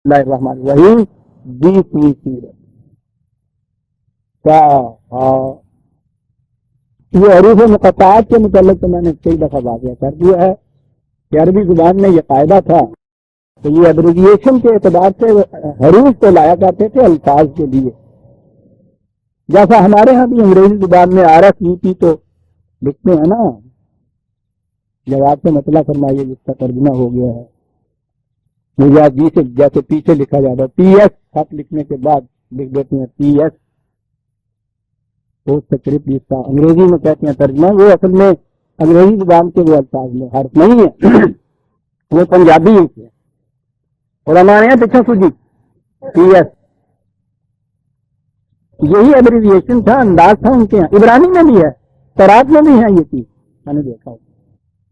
اللہ الرحمن الرحیم 20ویں سورت کا یہ حروف مقطعات کے متعلق تو میں نے کئی دفعہ واضح کر دیا ہے کہ عربی زبان میں یہ قاعدہ تھا کہ یہ ایبریویشن کے اعتبار سے حروف کو لایا کرتے تھے الفاظ کے لیے، جیسا ہمارے ہاں بھی انگریزی زبان میں RFUT تو لکھتے ہیں نا، جواب سے مطلع فرمائیے جس کا ترجمہ ہو گیا ہے، مجھے جی سے جیسے پیچھے لکھا جاتا ہے PS، خط لکھنے کے بعد لکھ دیتے ہیں PS، پوسٹ سکرپٹ جس کا انگریزی میں کہتے ہیں ترجمہ، وہ اصل میں انگریزی زبان کے وہ الفاظ میں حرف نہیں ہے، وہ پنجابی ہے اور ہمارے یہاں پیچھے سوجی PS، یہی ایبریویشن تھا، انداز تھا ان کے یہاں۔ عبرانی میں بھی ہے، تورات میں بھی ہے یہ چیز، میں نے دیکھا ہے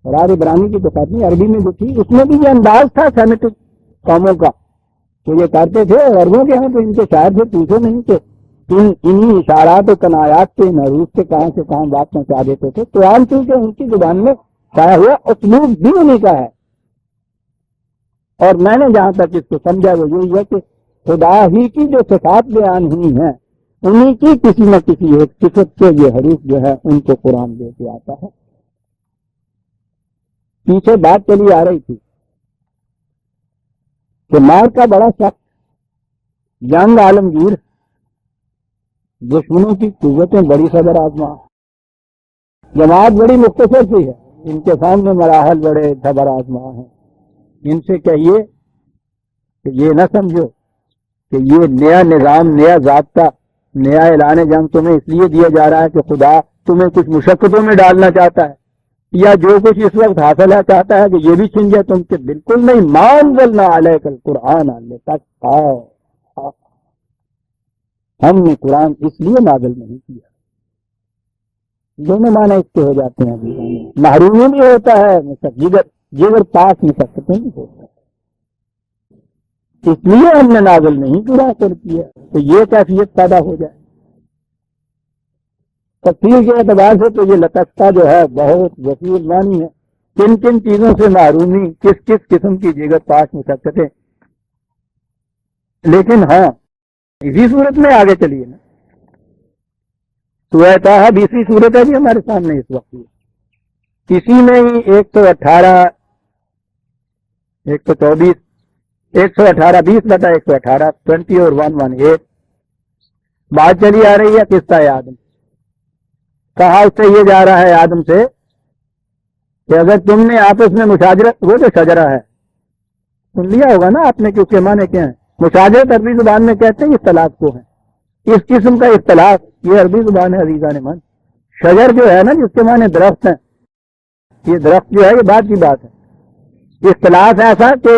تورات عبرانی کی تو بات نہیں، عربی میں جو تھی اس میں بھی یہ انداز تھا سیمیٹک قوموں کا، تو یہ کرتے تھے۔ عربوں کے ہاں تو ان کے شاعر سے پوچھو نہیں کہ انہی اشارات و کنایات کے معروف سے کہاں سے کہاں بات پہنچا دیتے تھے۔ قرآن چونکہ ان کی زبان میں چھایا ہوا اسلوب بھی انہیں کا ہے، اور میں نے جہاں تک اس کو سمجھا وہ یہی ہے کہ خدا ہی کی جو صفات بیان ہوئی ہیں انہیں کی کسی نہ کسی ایک صفت کے یہ حروف جو ہے ان کو قرآن دے کے آتا ہے۔ پیچھے بات چلی آ رہی تھی کہ مار کا بڑا سخت جنگ عالمگیر، دشمنوں کی قوتیں بڑی صبر آزما، جماعت بڑی مختصر سی ہے، ان کے سامنے مراحل بڑے صبر آزما ہیں۔ ان سے کہیے کہ یہ نہ سمجھو کہ یہ نیا نظام، نیا ضابطہ، نیا اعلان جنگ تمہیں اس لیے دیا جا رہا ہے کہ خدا تمہیں کچھ مشقتوں میں ڈالنا چاہتا ہے، یا جو کچھ اس وقت حاصل ہے چاہتا ہے کہ یہ بھی چھن جائے تم سے، بالکل نہیں۔ ما انزلنا علیک القرآن لتشقی، ہم نے قرآن اس لیے نازل نہیں کیا۔ دونوں معنی اس کے ہو جاتے ہیں، محرومی بھی ہوتا ہے، جگر پاس مشقتیں بھی ہوتا ہے، اس لیے ہم نے نازل نہیں پورا کر کیا تو یہ کیفیت پیدا ہو جائے۔ تفصیل کے اعتبار سے تو یہ لتشقی جو ہے بہت وسیع معنی ہے، کن کن چیزوں سے محرومی، کس کس قسم کی جگر پاس مشقتیں۔ لیکن ہاں اسی صورت میں آگے چلیے نا، سورہ طٰہٰ 20ویں صورت ہے جی ہمارے سامنے اس وقت، اسی میں ہی 118 124 118 20/118 20 اور 118 بات چلی آ رہی ہے قصہ آدم۔ کہا اس سے یہ جا رہا ہے آدم سے کہ اگر تم نے آپس میں مشاجرت، وہ جو شجرہ ہے سن لیا ہوگا نا آپ نے کہ اس کے معنی کیا ہیں۔ مشاجرت عربی زبان میں کہتے ہیں اختلاف کو ہے، اس قسم کا اختلاف یہ عربی زبان ہے عزیزان من۔ شجر جو ہے نا جس کے معنی درخت ہیں، یہ درخت جو ہے یہ بات کی بات ہے۔ اختلاف ایسا کہ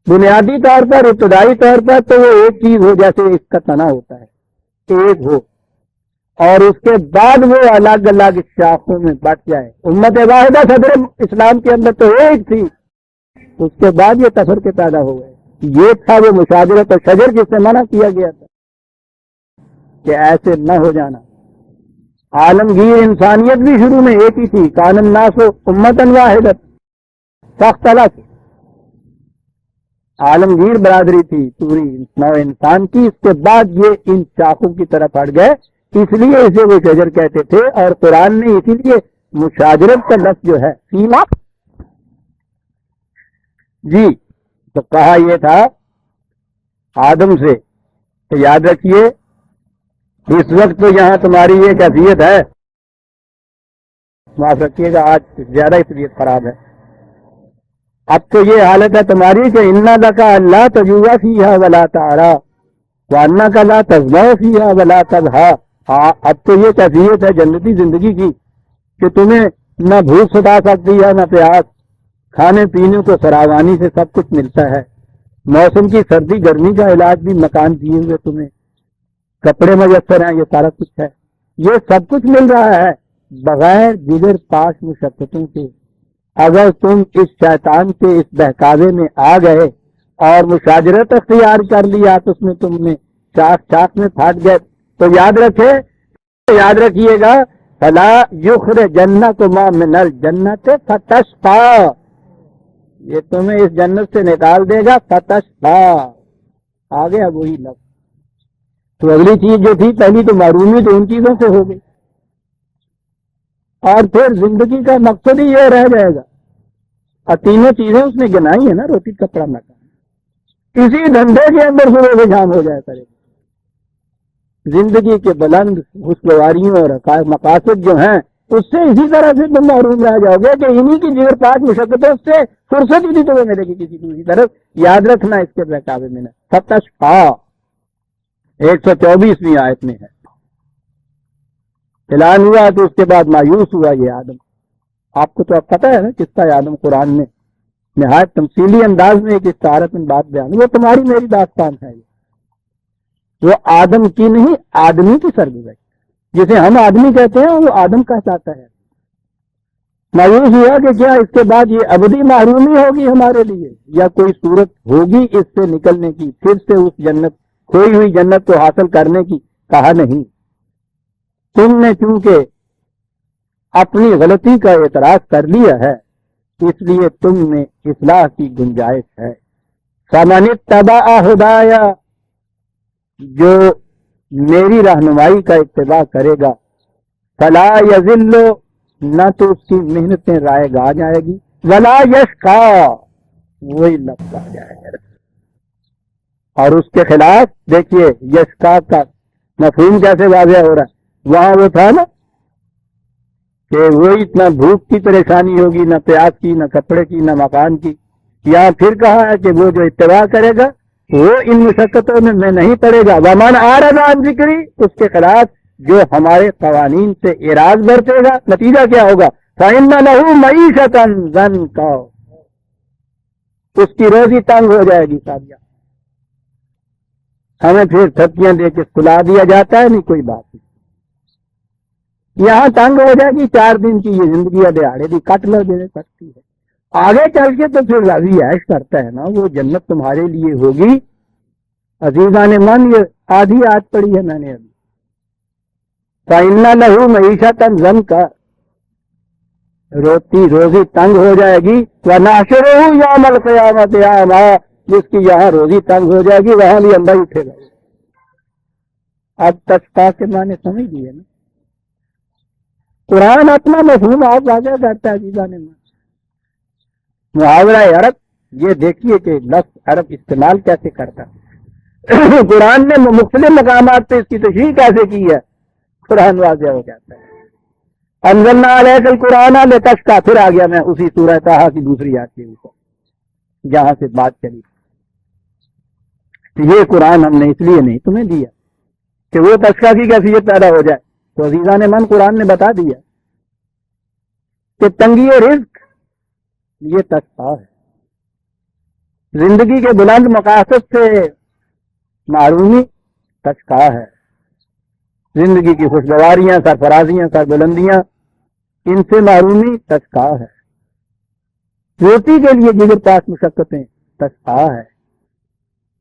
بنیادی طور پر، ابتدائی طور پر تو وہ ایک چیز ہو، جیسے اس کا تنا ہوتا ہے ایک ہو، اور اس کے بعد وہ الگ الگ شاخوں میں بٹ جائے۔ امت واحدہ صدر اسلام کے اندر تو ایک تھی، اس کے بعد یہ تفرقے پیدا ہو گئے۔ یہ تھا وہ مشاجرت اور شجر جس سے منع کیا گیا تھا کہ ایسے نہ ہو جانا۔ عالمگیر انسانیت بھی شروع میں ایک ہی تھی، کان الناس امۃ واحدۃ فاختلف، عالمگیر برادری تھی پوری نو انسان کی، اس کے بعد یہ ان شاخوں کی طرف ہٹ گئے، اس لیے اسے وہ شجر کہتے تھے۔ اور قرآن نے اسی لیے مشاجرت کا لفظ جو ہے سیما جی تو کہا یہ تھا آدم سے کہ یاد رکھیے اس وقت تو یہاں تمہاری یہ کیفیت ہے، معاف رکھیے گا آج زیادہ ہی طبیعت خراب ہے، اب تو یہ حالت ہے تمہاری کہ انا لکا اللہ تجوع فیہا ولا تعریٰ وانک لا تظمأ فیہا ولا تضحیٰ۔ ہاں اب تو یہ کیفیت ہے جنتی زندگی کی کہ تمہیں نہ بھوک ستا سکتی ہے نہ پیاس، کھانے پینے کو فراوانی سے سب کچھ ملتا ہے، موسم کی سردی گرمی کا علاج بھی مکان دیے ہوئے تمہیں، کپڑے میسر ہیں، یہ سارا کچھ ہے، یہ سب کچھ مل رہا ہے بغیر جگر پاش مشقتوں کے۔ اگر تم اس شیطان کے اس بہکاوے میں آ گئے اور مشاجرت اختیار کر لی، آپس میں تم نے چاک چاک میں پھٹ گئے، تو یاد رکھیے گا فلا یخرجنکما من الجنۃ فتشقی، یہ تمہیں اس جنت سے نکال دے گا فتشقی، آ گیا وہی لفظ. تو اگلی چیز جو تھی پہلی تو معرومی تو ان چیزوں سے ہو گئی, اور پھر زندگی کا مقصد ہی یہ رہ جائے گا. اور تینوں چیزیں اس نے گنائی ہے نا, روٹی کپڑا مکان, اسی دھندے کے اندر صبح سے شام ہو جائے کرے. زندگی کے بلند خوشگواریوں اور مقاصد جو ہیں اس سے اسی طرح سے تم محروم رہ جاؤ گے کہ انہی کی جگر پاک مشقتوں سے فرصت ہی نہیں تمہیں ملے گی کسی دوسری طرف. یاد رکھنا اس کے بہکاوے میں فتشقا 124ویں آیت میں ہے. اعلان ہوا تو اس کے بعد مایوس ہوا یہ آدم. آپ کو تو اب پتہ ہے نا قصہ آدم قرآن میں نہایت تمثیلی انداز میں ایک استعارت میں بات بیان. وہ تمہاری میری داستان ہے, وہ آدم کی نہیں آدمی کی سرگزشت. جسے ہم آدمی کہتے ہیں وہ آدم کہلاتا ہے. مایوس ہوا کہ کیا اس کے بعد یہ ابدی محرومی ہوگی ہمارے لیے, یا کوئی صورت ہوگی اس سے نکلنے کی, پھر سے اس جنت کھوئی ہوئی جنت کو حاصل کرنے کی. کہا نہیں, تم نے چونکہ اپنی غلطی کا اعتراف کر لیا ہے اس لیے تم میں اصلاح کی گنجائش ہے. فمن اتبع ہدایا, جو میری رہنمائی کا اتباع کرے گا, فلا یضل, نہ تو اس کی محنتیں رائے گا جائے گی, ولا یشقا, وہی لفظ آ جائے گا. اور اس کے خلاف دیکھیے یشقا کا مفہوم کیسے واضح ہو رہا ہے. وہاں وہ تھا نا کہ وہی اتنا بھوک کی پریشانی ہوگی, نہ پیاس کی, نہ کپڑے کی, نہ مکان کی. یہاں پھر کہا ہے کہ وہ جو اتباع کرے گا وہ ان مشقتوں میں نہیں پڑے گا. ومن اعرض عن ذکری, اس کے خلاف جو ہمارے قوانین سے اعراض برتے گا, نتیجہ کیا ہوگا؟ فإن لہ معیشۃ ضنکا, اس کی روزی تنگ ہو جائے گی. سادیا ہمیں پھر تھپکیاں دے کے سلا دیا جاتا ہے, نہیں کوئی بات نہیں. یہاں تنگ ہو جائے گی, 4 دن کی یہ زندگی دہاڑے بھی کٹ لو دینے سکتی ہے. آگے چل کے تو پھر راضی عیش کرتا ہے نا, وہ جنت تمہارے لیے ہوگی. عزیزان من, یہ آدھی آیت پڑی ہے میں نے ابھی. فإن لہ معیشۃ ضنکا, روزی تنگ ہو جائے گی. ونحشرہ یوم القیامۃ اعمی, جس کی یہاں روزی تنگ ہو جائے گی وہاں بھی اندھا ہی اٹھے گا. اب تشقا کے معنی سمجھ لیے نا. قرآن اپنا مفہوم آپ واضح کرتا ہے عزیزان من. محاورہ عرب, یہ دیکھیے کہ لفظ عرب استعمال کیسے کرتا ہے. قرآن نے مختلف مقامات پہ اس کی تشریح کیسے کی ہے, قرآن واضح ہو جاتا ہے. انزلنا علیک القرآن لتشقی, پھر آ گیا میں اسی سورہ طٰہٰ کی دوسری آیت کے اوپر جہاں سے بات چلی. یہ قرآن ہم نے اس لیے نہیں تمہیں دیا کہ وہ تشقی کی کیفیت پیدا ہو جائے. تو عزیزان من قرآن نے بتا دیا کہ تنگی و رزق یہ تشقی ہے. زندگی کے بلند مقاصد سے محرومی تشقی ہے. زندگی کی خوشگواریاں, سرفرازیاں, سربلندیاں, ان سے محرومی تشقی ہے. روٹی کے لیے جگر پاس مشقتیں تشقی ہے.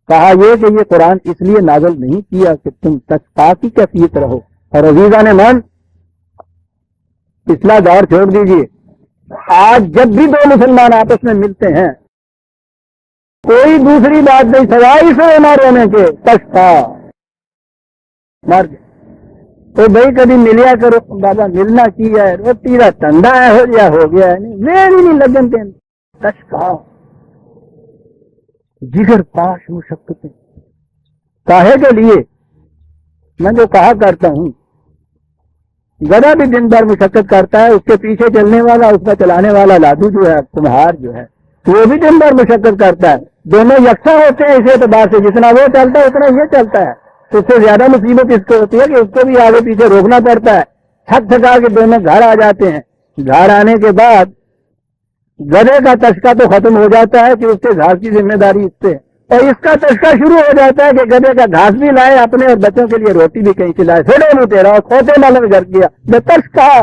کہا یہ کہ یہ قرآن اس لیے نازل نہیں کیا کہ تم تشقی کی کیفیت رہو. اور عزیزان من, پچھلا دور چھوڑ دیجیے, آج جب بھی 2 مسلمان آپس میں ملتے ہیں کوئی دوسری بات نہیں سوائے سے نہ رونے کے, تشقی مر گئے. تو بھائی کبھی ملیا کرو بابا, ملنا کی ہے, روٹی کا ٹھنڈا ہے ہو گیا ہے, نہیں میری نہیں لگن دین. تشقی جگر پاش مشقتیں. کاہے کے لیے؟ میں جو کہا کرتا ہوں, گدھا بھی دن بھر مشقت کرتا ہے, اس کے پیچھے چلنے والا, اس کا چلانے والا لادو جو ہے, کمہار جو ہے, وہ بھی دن بھر مشقت کرتا ہے. دونوں یکساں ہوتے ہیں اس اعتبار سے, جتنا وہ چلتا ہے اتنا یہ چلتا ہے. تو اس سے زیادہ مصیبت اس کو ہوتی ہے کہ اس کو بھی آگے پیچھے روکنا پڑتا ہے. تھک تھکا کے دونوں گھر آ جاتے ہیں. گھر آنے کے بعد گدھے کا تشقی تو ختم ہو جاتا ہے کہ اس کے گھاس کی ذمہ داری اس سے, اور اس کا تشقی شروع ہو جاتا ہے کہ گدھے کا گھاس بھی لائے, اپنے اور بچوں کے لیے روٹی بھی کہیں سے لائے. تھوڑے میں تیرا کھوتے مال گھر کیا تشقی.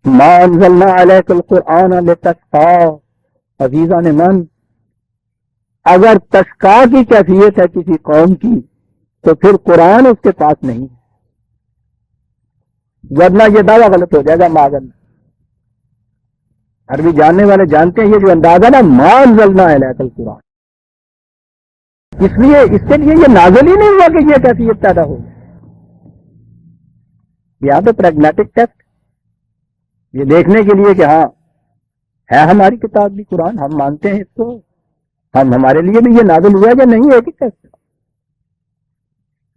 ما انزلنا علیک القرآن لتشقی. عزیزان من, اگر تشقی کی کیفیت ہے کسی قوم کی تو پھر قرآن اس کے پاس نہیں ہے, ورنہ یہ دعویٰ غلط ہو جائے گا. معاذ عربی جاننے والے جانتے ہیں یہ جو اندازہ نا, ما انزلنا علیک القرآن, اس لیے اس کے لیے یہ نازل ہی نہیں ہوا کہ یہ کیفیت پیدا ہو. یہاں تو پریگمیٹک ٹیسٹ یہ دیکھنے کے لیے کہ ہاں ہے ہماری کتاب بھی قرآن، ہم مانتے ہیں اس کو، ہم ہمارے لیے بھی یہ نازل ہوا یا نہیں ہے کہ ٹیسٹ.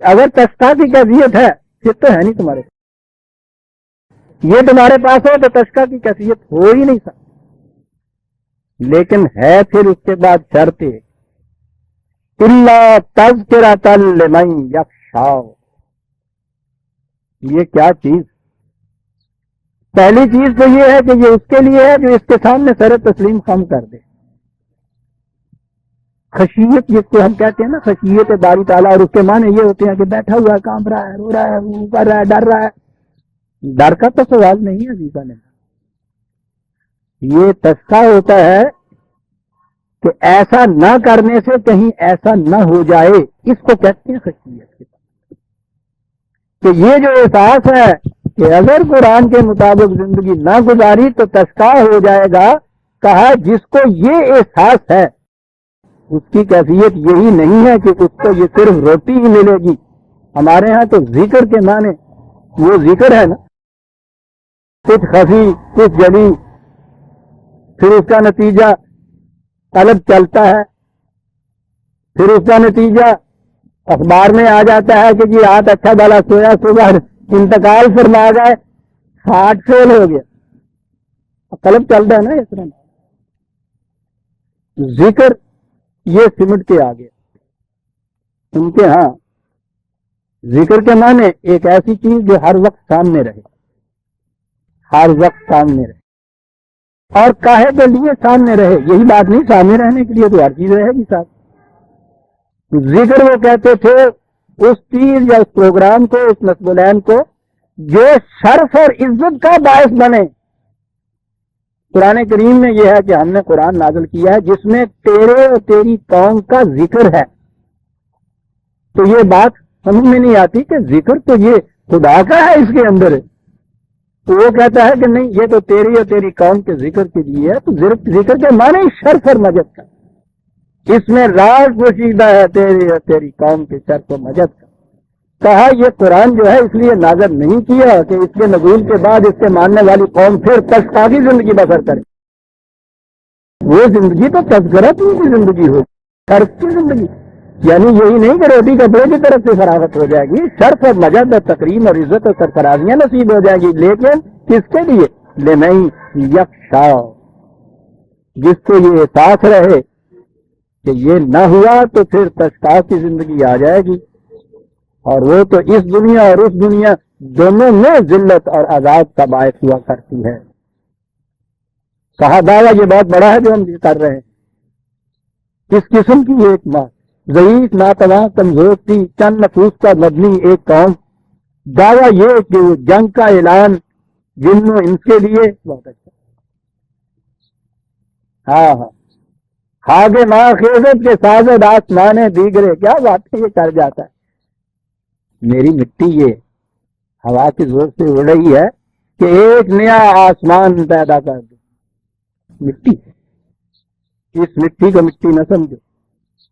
اگر تشکا کی کیفیت ہے پھر تو ہے نہیں تمہارے پاس. یہ تمہارے پاس ہو تو تشکا کی کیفیت ہو ہی نہیں سکتی. لیکن ہے پھر اس کے بعد شرط اللہ تذکرۃ لمن یخشی. یہ کیا چیز؟ پہلی چیز تو یہ ہے کہ یہ اس کے لیے ہے جو اس کے سامنے سر تسلیم خم کر دے. خشیت جس کو ہم کہتے ہیں نا، خشیت باری تعالیٰ، اور اس کے معنی یہ ہوتے ہیں کہ بیٹھا ہوا ہے، کانپ رہا ہے، رو رہا ہے، وہ کر رہا ہے، ڈر رہا ہے. ڈر کا تو سوال نہیں ہے عزیزہ نے. یہ تذکرہ ہوتا ہے کہ ایسا نہ کرنے سے کہیں ایسا نہ ہو جائے، اس کو کہتے ہیں خشیت. کہ یہ جو احساس ہے کہ اگر قرآن کے مطابق زندگی نہ گزاری تو تذکرہ ہو جائے گا. کہا جس کو یہ احساس ہے اس کی کیفیت یہی نہیں ہے کہ اس کو یہ صرف روٹی ہی ملے گی. ہمارے ہاں تو ذکر کے معنی وہ ذکر ہے نا، کچھ خفی کچھ جلی، پھر اس کا نتیجہ قلب چلتا ہے، پھر اس کا نتیجہ اخبار میں آ جاتا ہے کہ جی رات اچھا بھلا سویا، صبح انتقال فرما گئے، ہارٹ فیل ہو گیا. قلب چلتا ہے نا اس طرح. ذکر یہ سمٹ کے آ گیا ان کے ہاں. ذکر کے معنی ایک ایسی چیز جو ہر وقت سامنے رہے، ہر وقت سامنے رہے. اور کاہے کے لیے سامنے رہے؟ یہی بات نہیں، سامنے رہنے کے لیے تو ہر چیز رہے گی ساتھ. ذکر وہ کہتے تھے اس چیز یا اس پروگرام کو، اس نصب العین کو جو شرف اور عزت کا باعث بنے. قرآن کریم میں یہ ہے کہ ہم نے قرآن نازل کیا ہے جس میں تیرے اور تیری قوم کا ذکر ہے. تو یہ بات سمجھ میں نہیں آتی کہ ذکر تو یہ خدا کا ہے، اس کے اندر ہے. تو وہ کہتا ہے کہ نہیں، یہ تو تیری اور تیری قوم کے ذکر کے لیے ہے. تو ذکر کے معنی شرف اور مجد کا، اس میں راز پوشیدہ ہے تیری اور تیری قوم کے شرف و مجد کا. کہا یہ قرآن جو ہے اس لیے نازل نہیں کیا کہ اس کے نزول کے بعد اس کے ماننے والی قوم پھر تذکرہ زندگی بسر کرے. وہ زندگی تو تذکرہ کی زندگی ہوگی، شرف کی زندگی. یعنی یہی نہیں کہ روٹی کپڑے کی طرف سے فراغت ہو جائے گی، شرف اور مجد اور تکریم اور عزت اور سرفرازیاں نصیب ہو جائیں گی. لیکن کس کے لیے؟ لمن یخشی. جس کو یہ احساس رہے کہ یہ نہ ہوا تو پھر تذکرہ کی زندگی آ جائے گی، اور وہ تو اس دنیا اور اس دنیا دونوں میں ذلت اور عذاب کا باعث ہوا کرتی ہے. کہا دعویٰ یہ بہت بڑا ہے جو ہم کر رہے ہیں. کس قسم کی ایک بات؟ ضعیف، ناتواں، کمزور تھی، چند نفوس کا مبنی ایک قوم. دعویٰ یہ کہ وہ جنگ کا اعلان جن و انس کے لیے. بہت اچھا. ہاں ہاں، خاک ماں خیزت کے سازد آسمان دیگرے. کیا بات ہے، یہ کر جاتا ہے. میری مٹی یہ ہوا کے زور سے اڑ رہی ہے کہ ایک نیا آسمان پیدا کر دو. مٹی، اس مٹی کو مٹی نہ سمجھو.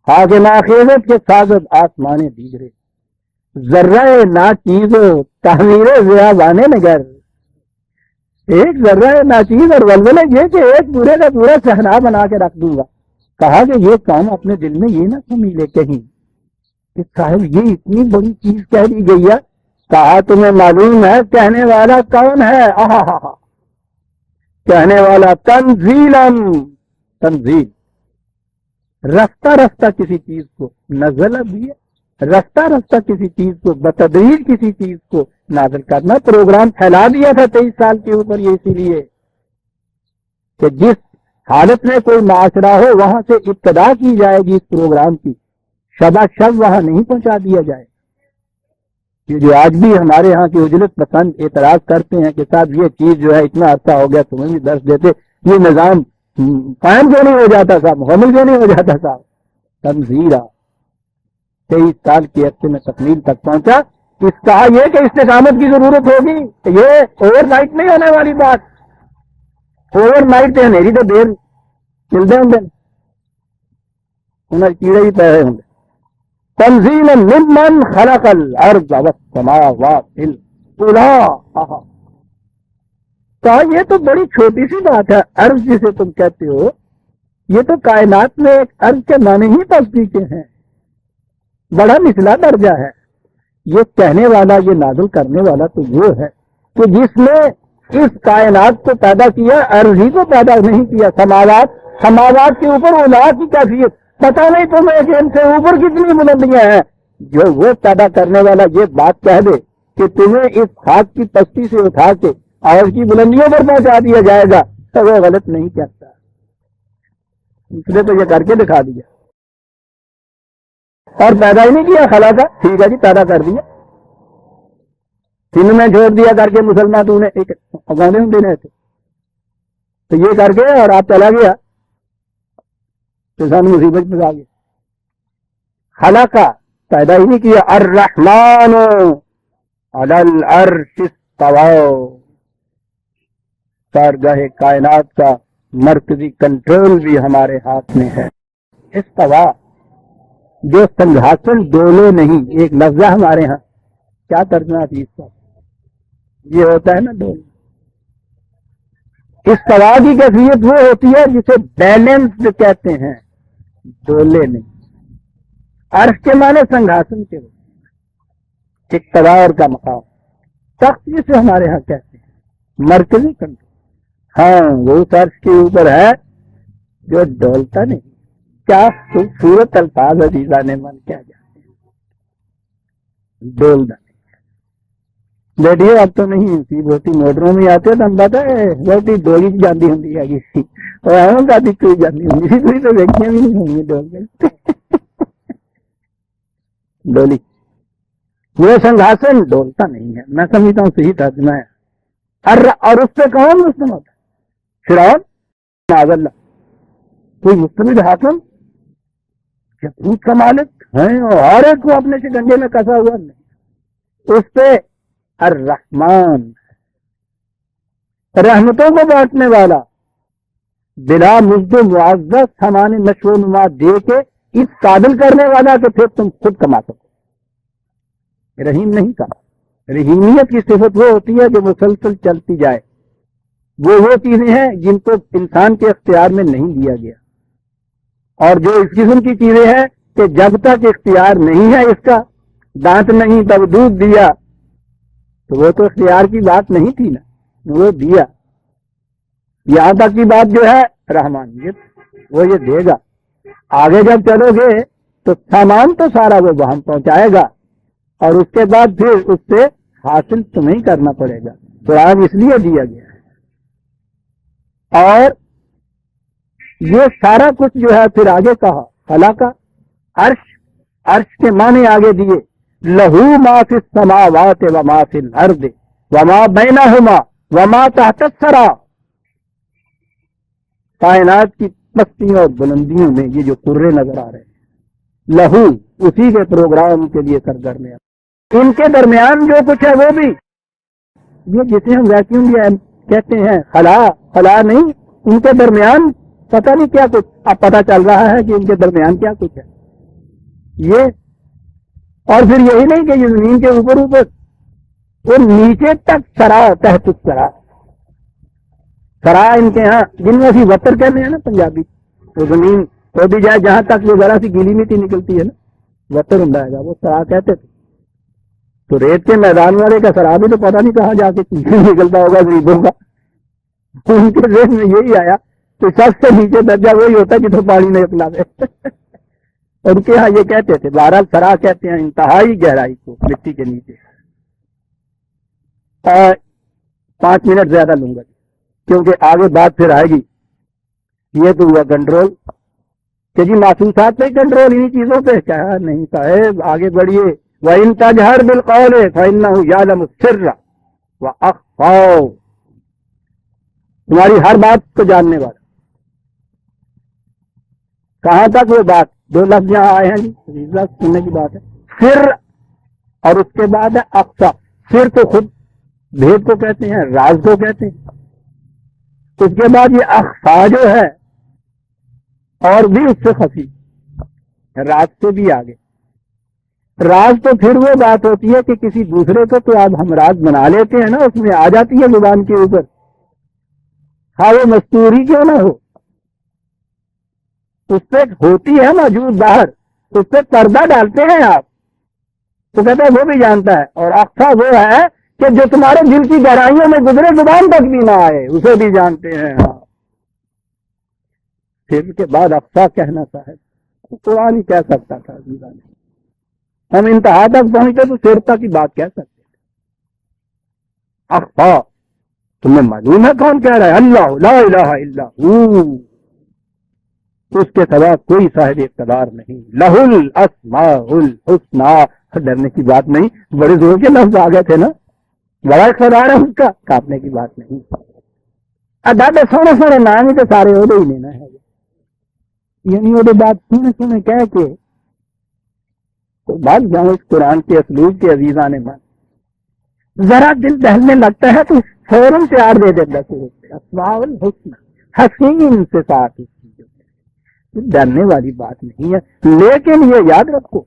خاک ناخیزت کے سازد آسمان دیگرے، ذرہ ناچیز و تعمیر ضیابانے نگر. ایک ذرہ ناچیز اور ولولہ یہ کہ ایک پورے کا پورا صحرا بنا کے رکھ دوں گا. کہا کہ یہ کام اپنے دل میں یہ نہ سمجھ لے کہیں کہ صاحب یہ اتنی بڑی چیز کہہ دی گئی ہے. کہا تمہیں معلوم ہے کہنے والا کون ہے؟ کہنے والا تنزیلم، تنزیل. رفتہ رفتہ کسی چیز کو نزل بھی ہے، رفتہ رفتہ کسی چیز کو بتدریج کسی چیز کو نازل کرنا. پروگرام پھیلا دیا تھا 23 سال کے اوپر یہ اسی لیے کہ جس حالت میں کوئی معاشرہ ہو وہاں سے ابتدا کی جائے گی اس پروگرام کی، شبہ شب وہاں نہیں پہنچا دیا جائے. یہ جو آج بھی ہمارے ہاں کے اجلت پسند اعتراض کرتے ہیں کہ صاحب یہ چیز جو ہے اتنا عرصہ ہو گیا تمہیں بھی درس دیتے، یہ نظام قائم کیوں نہیں ہو جاتا صاحب، مکمل کیوں نہیں ہو جاتا صاحب. تنزیرہ 23 سال کے عرصے میں تکمیل تک پہنچا. اس کہا یہ کہ استقامت کی ضرورت ہوگی، یہ اوور نائٹ نہیں ہونے والی بات. اوور نائٹ تے نہیں تو دیر چلتے ہوں انہیں کیڑے ہی پے ہوں. تنزیلا ممن خلق الارض والسماوات العلی. کہا یہ تو بڑی چھوٹی سی بات ہے، عرض جسے تم کہتے ہو، یہ تو کائنات میں ایک عرض کے معنی ہی تصدیق کے ہیں، بڑا نچلا درجہ ہے. یہ کہنے والا، یہ نازل کرنے والا تو وہ ہے کہ جس نے اس کائنات کو پیدا کیا، عرض ہی کو پیدا نہیں کیا. سماوات کے اوپر الا کی کیفیت پتہ نہیں تمہیں کہ ان سے اوپر کتنی بلندیاں ہیں. جو وہ پیدا کرنے والا یہ بات کہہ دے کہ تمہیں اس خاک کی پستی سے اٹھا کے اور اس کی بلندیوں پر پہنچا دیا جائے گا، تو وہ غلط نہیں کہتا. اس نے تو یہ کر کے دکھا دیا. اور پیدا ہی نہیں کیا خلا کا، ٹھیک ہے جی پیدا کر دیا. سندھ میں چھوڑ دیا کر کے مسلمان، تو انہیں ایک افغانے میں دینے تھے تو یہ کر کے اور آپ چلا گیا تو سانو مصیبت میں آ گیا. خلا کا پیدا ہی نہیں کیا. الرحمن علی العرش استوى، کارگاہ کائنات کا مرکزی کنٹرول بھی ہمارے ہاتھ میں ہے. استوا جو سنگھاسن ڈولے نہیں، ایک لفظ ہے ہمارے ہاں، کیا ترجمہ تھی اس کا؟ یہ ہوتا ہے نا ڈولے. استوا کی کیفیت وہ ہوتی ہے جسے بیلنس کہتے ہیں، ڈولے نہیں. عرش کے معنی سنگھاسن کے ہوتے، اقتدار کا مقام، تخت جسے ہمارے ہاں کہتے ہیں، مرکزی کنٹرول. ہاں وہ عرش کے اوپر ہے جو ڈولتا نہیں. کیا خوبصورت الفاظ عزیزہ نے من کیا جاتے ہیں، ڈولنا نہیں. بیٹھیے اب تو نہیں سی بوٹی موٹروں میں آتے تو ہم پتا ہے بوٹی ڈولی جاتی ہوں گی اور جاتی کوئی جاتی ہوں گی، کوئی تو دیکھیاں بھی نہیں ہوں گی ڈول ڈولی. وہ سنگھاسن ڈولتا نہیں ہے. میں سمجھتا ہوں صحیح ترجمہ ہے. اور اس پہ کون مسلم ہوتا ہے؟ فرعون معاذ اللہ. کوئی مستبد حاکم جبروت کا مالک ہیں اور ہر ایک کو اپنے شکنجے میں کسا ہوا نہیں. اس پہ الرحمن، رحمتوں کو بانٹنے والا، بلا مزد معزز سامان نشو و نما دے کے اس قابل کرنے والا کہ پھر تم خود کما سکو. رحیم نہیں کہا. رحیمیت کی صفت وہ ہوتی ہے جو مسلسل چلتی جائے. وہ چیزیں ہیں جن کو انسان کے اختیار میں نہیں دیا گیا، اور جو اس قسم کی چیزیں ہیں کہ جب تک اختیار نہیں ہے، اس کا دانت نہیں تب دودھ دیا، تو وہ تو اختیار کی بات نہیں تھی نا، وہ دیا. یہاں تک کی بات جو ہے رحمانیت، وہ یہ دے گا. آگے جب چلو گے تو سامان تو سارا وہ وہاں پہنچائے گا، اور اس کے بعد پھر اس سے حاصل تمہیں کرنا پڑے گا. قرآن اس لیے دیا گیا ہے. اور یہ سارا کچھ جو ہے پھر آگے کہا خلا کا. عرش کے معنی آگے دیے، لہو ما فی السماوات وما فی الارض وما بینہما وما تحت الثری. کائنات کی پستیوں اور بلندیوں میں یہ جو قرے نظر آ رہے ہیں، لہو اسی کے پروگرام کے لیے سرگرم ہے. ان کے درمیان جو کچھ ہے وہ بھی، یہ جسے ہم ویکیوم کہتے ہیں، خلا نہیں، ان کے درمیان پتہ نہیں کیا کچھ. اب پتہ چل رہا ہے کہ ان کے درمیان کیا کچھ ہے. یہ اور پھر یہی نہیں کہ یہ زمین کے اوپر وہ نیچے تک سرا، تحت سرا. سرا ان کے ہاں جن میں وتر کہتے ہیں نا پنجابی، وہ زمین کھودی جائے جہاں تک وہ ذرا سی گیلی مٹی نکلتی ہے نا، وتر ہوں گا، وہ سرا کہتے تھے. تو ریت کے میدان والے کا سرا بھی تو پتہ نہیں کہاں جا کے نکلتا ہوگا غریبوں کا. ان کے ذہن میں یہی آیا کہ سب سے نیچے درجہ وہی ہوتا ہے جتنے پانی نہیں اپنا دے. ان کے ہاں یہ کہتے تھے. بہرحال سرا کہتے ہیں انتہائی گہرائی کو مٹی کے نیچے. 5 منٹ زیادہ لوں گا کیونکہ آگے بات پھر آئے گی. یہ تو ہوا کنٹرول کہ جی محسوسات پہ کنٹرول، انہیں چیزوں پہ کیا نہیں صاحب. آگے بڑھیے. وَإِن تَجْهَرْ بِالْقَوْلِ فَإِنَّهُ يَعْلَمُ السِّرَّ وَأَخْفَى. تمہاری ہر بات کو جاننے والا. کہاں تک وہ بات؟ 2 لفظ یہاں آئے ہیں جی، سننے کی بات ہے. سر، اور اس کے بعد ہے اخفا. سر تو خود بھید کو کہتے ہیں، راز کو کہتے ہیں. اس کے بعد یہ اخفا جو ہے اور بھی اس سے خفی، راز سے بھی آگے. راز تو پھر وہ بات ہوتی ہے کہ کسی دوسرے کو تو آپ ہم راز بنا لیتے ہیں نا، اس میں آ جاتی ہے زبان کے اوپر، ہاں وہ مستوری کیوں نہ ہو، اس سے ہوتی ہے موجود باہر، اس سے پردہ ڈالتے ہیں آپ، تو کہتے ہیں وہ بھی جانتا ہے، اور اخفا وہ ہے کہ جو تمہارے دل کی گہرائیوں میں گزرے زبان تک بھی نہ آئے، اسے بھی جانتے ہیں ہاں۔ پھر کے بعد اخفا کہنا صاحب قرآن ہی کہہ سکتا تھا، ہم انتہا تک پہنچے تو سرتا کی بات کہہ سکتے تھے۔ اخفا تمہیں معلوم ہے کون کہہ رہا ہے؟ اللہ لا الہ الا ہو، اس کے سوا کوئی صاحب اقتدار نہیں، لہ الاسماء الحسنی۔ ڈرنے کی بات نہیں، بڑے زور کے لفظ آ گئے تھے نا، بڑا اقتدار ہے اس کا، کاپنے کی بات نہیں۔ دادا سونے سونے نام ہی تو سارے وہ ہی لینا ہے، یعنی وہ بات سونے سونے کہہ کے تو بات جاؤں اس قرآن کے اسلوب کے عزیزان من، ذرا دل دہلنے لگتا ہے تو فوراً پیار دے دیتا اسماء الحسنی، حسین سے ساتھ، ڈرنے والی بات نہیں ہے۔ لیکن یہ یاد رکھو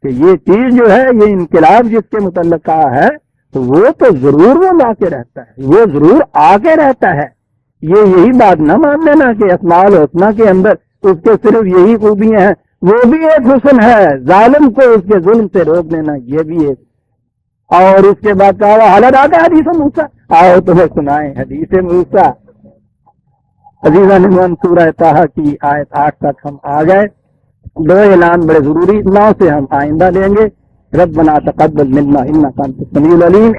کہ یہ چیز جو ہے، یہ انقلاب جس کے متعلق کہا ہے، تو وہ تو ضرور وہ لا کے رہتا ہے، وہ ضرور آ کے رہتا ہے۔ یہی بات نہ مان لینا کہ اسماء الحسنی کے اندر اس کے صرف یہی خوبیاں ہیں، وہ بھی ایک حسن ہے، ظالم کو اس کے ظلم سے روک دینا یہ بھی ایک۔ اور اس کے بعد کہا حالت آتا ہے حدیث موسیٰ، آؤ تمہیں سنائیں حدیث موسیٰ۔ عزیزان من، سورہ طٰہٰ کی آیت 8 تک ہم آ گئے۔ دو اعلان بڑے ضروری، 9 سے ہم آئندہ لیں گے۔ ربنا تقبل منا انک انت السمیع العلیم۔